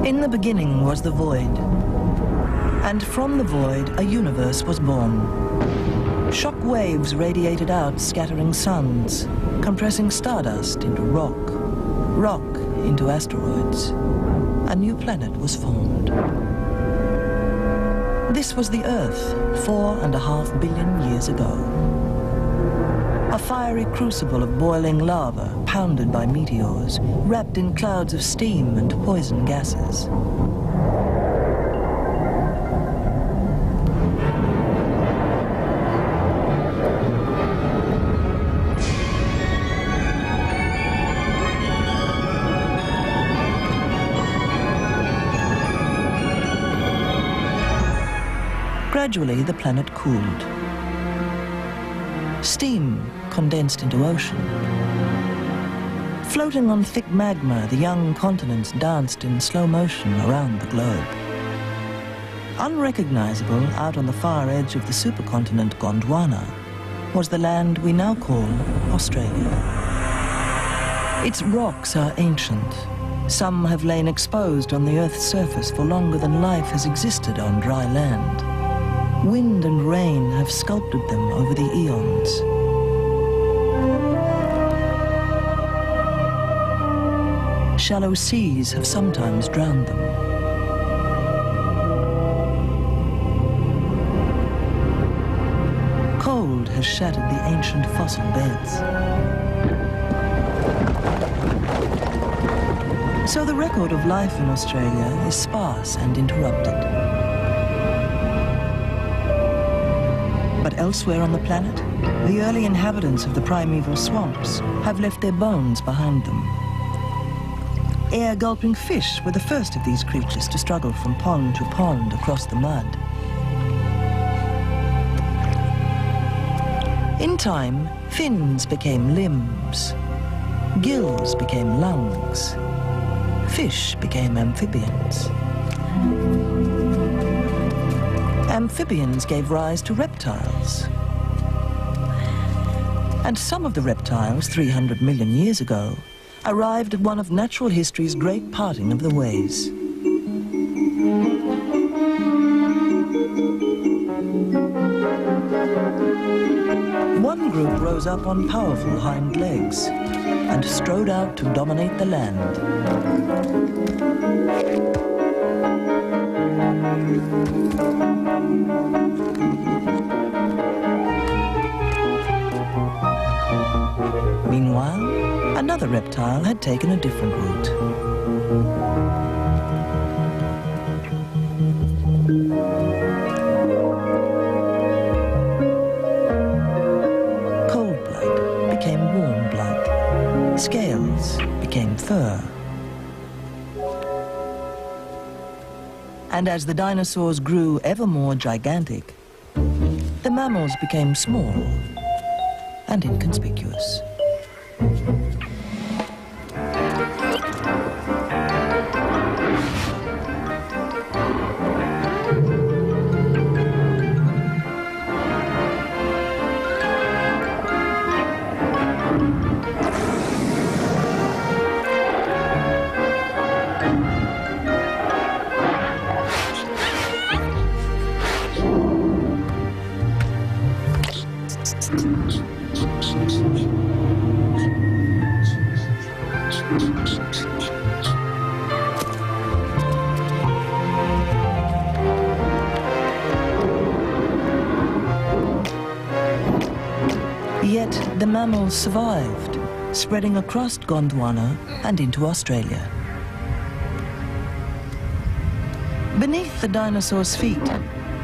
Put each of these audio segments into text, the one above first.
In the beginning was the void, and from the void a universe was born. Shock waves radiated out, scattering suns, compressing stardust into rock, rock into asteroids. A new planet was formed. This was the Earth 4.5 billion years ago. A fiery crucible of boiling lava, pounded by meteors, wrapped in clouds of steam and poison gases. Gradually, the planet cooled. Steam condensed into ocean. Floating on thick magma, the young continents danced in slow motion around the globe. Unrecognizable out on the far edge of the supercontinent Gondwana was the land we now call Australia. Its rocks are ancient. Some have lain exposed on the Earth's surface for longer than life has existed on dry land. Wind and rain have sculpted them over the eons. Shallow seas have sometimes drowned them. Cold has shattered the ancient fossil beds. So the record of life in Australia is sparse and interrupted. But elsewhere on the planet, the early inhabitants of the primeval swamps have left their bones behind them. Air-gulping fish were the first of these creatures to struggle from pond to pond across the mud. In time, fins became limbs, gills became lungs, fish became amphibians. Amphibians gave rise to reptiles. And some of the reptiles, 300 million years ago, arrived at one of natural history's great parting of the ways. One group rose up on powerful hind legs and strode out to dominate the land. Meanwhile, another reptile had taken a different route. Cold blood became warm blood. Scales became fur. And as the dinosaurs grew ever more gigantic, the mammals became small and inconspicuous. Yet the mammals survived, spreading across Gondwana and into Australia. Beneath the dinosaurs' feet,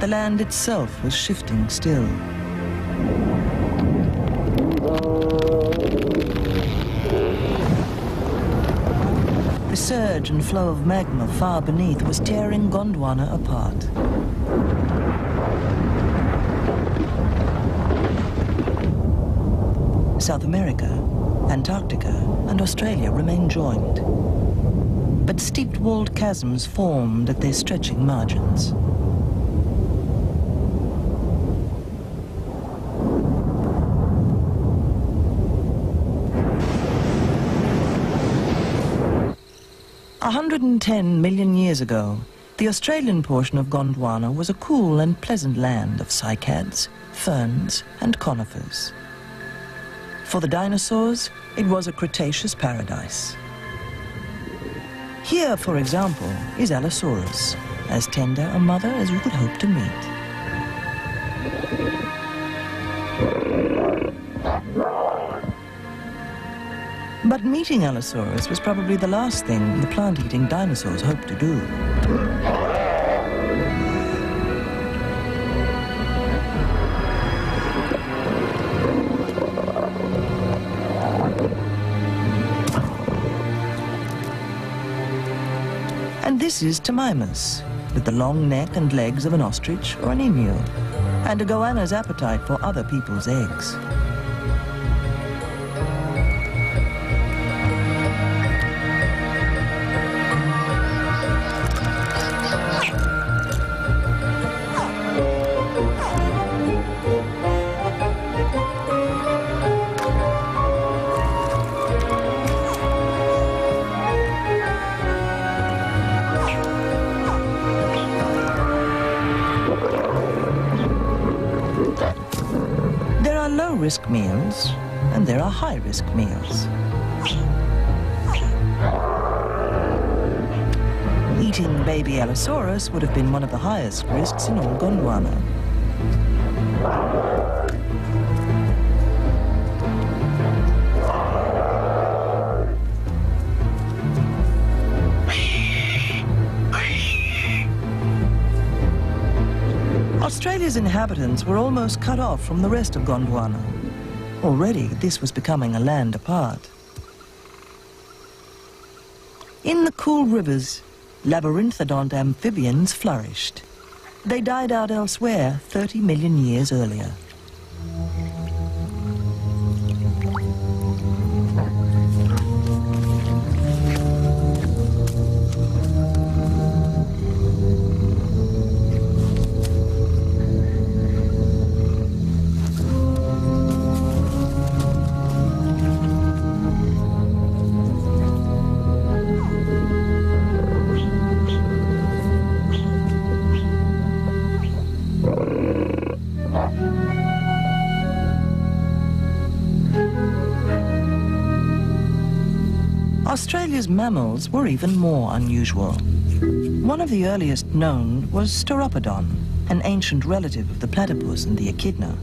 the land itself was shifting still. The surge and flow of magma far beneath was tearing Gondwana apart. South America, Antarctica, and Australia remained joined. But steep-walled chasms formed at their stretching margins. 110 million years ago, the Australian portion of Gondwana was a cool and pleasant land of cycads, ferns, and conifers. For the dinosaurs, it was a Cretaceous paradise. Here, for example, is Allosaurus, as tender a mother as you could hope to meet. But meeting Allosaurus was probably the last thing the plant-eating dinosaurs hoped to do. And this is Tamimus, with the long neck and legs of an ostrich or an emu, and a goanna's appetite for other people's eggs. Low-risk meals, and there are high-risk meals. Eating baby Allosaurus would have been one of the highest risks in all Gondwana. Australia's inhabitants were almost cut off from the rest of Gondwana. Already, this was becoming a land apart. In the cool rivers, labyrinthodont amphibians flourished. They died out elsewhere 30 million years earlier. Australia's mammals were even more unusual. One of the earliest known was Steropodon, an ancient relative of the platypus and the echidna.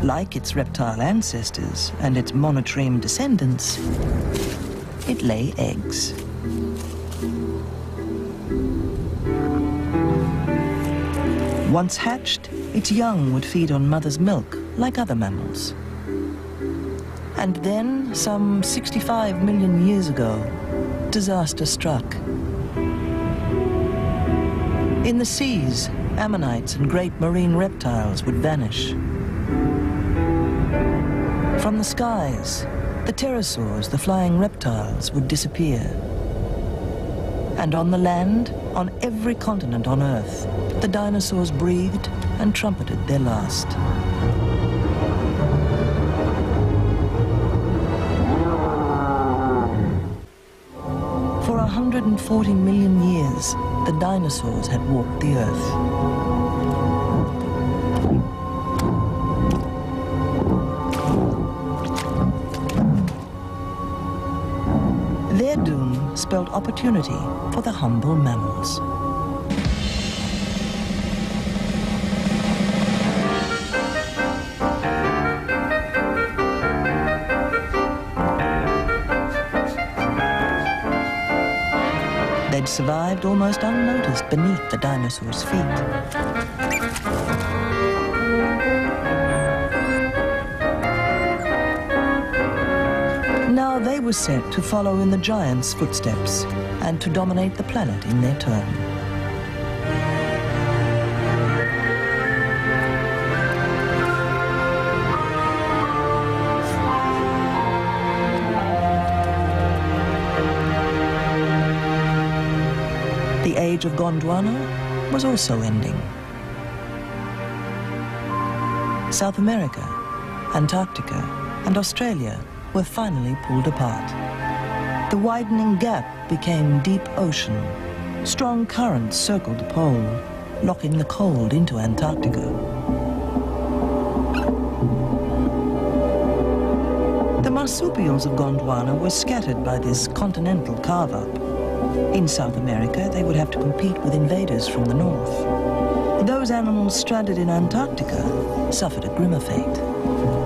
Like its reptile ancestors and its monotreme descendants, it lay eggs. Once hatched, its young would feed on mother's milk like other mammals. And then, some 65 million years ago, disaster struck. In the seas, ammonites and great marine reptiles would vanish. From the skies, the pterosaurs, the flying reptiles, would disappear. And on the land, on every continent on Earth, the dinosaurs breathed and trumpeted their last. For 140 million years, the dinosaurs had walked the Earth. Their doom spelled opportunity for the humble mammals. They'd survived almost unnoticed beneath the dinosaurs' feet. Now they were set to follow in the giants' footsteps and to dominate the planet in their turn. The age of Gondwana was also ending. South America, Antarctica, and Australia were finally pulled apart. The widening gap became deep ocean. Strong currents circled the pole, locking the cold into Antarctica. The marsupials of Gondwana were scattered by this continental carve-up. In South America, they would have to compete with invaders from the north. Those animals stranded in Antarctica suffered a grimmer fate.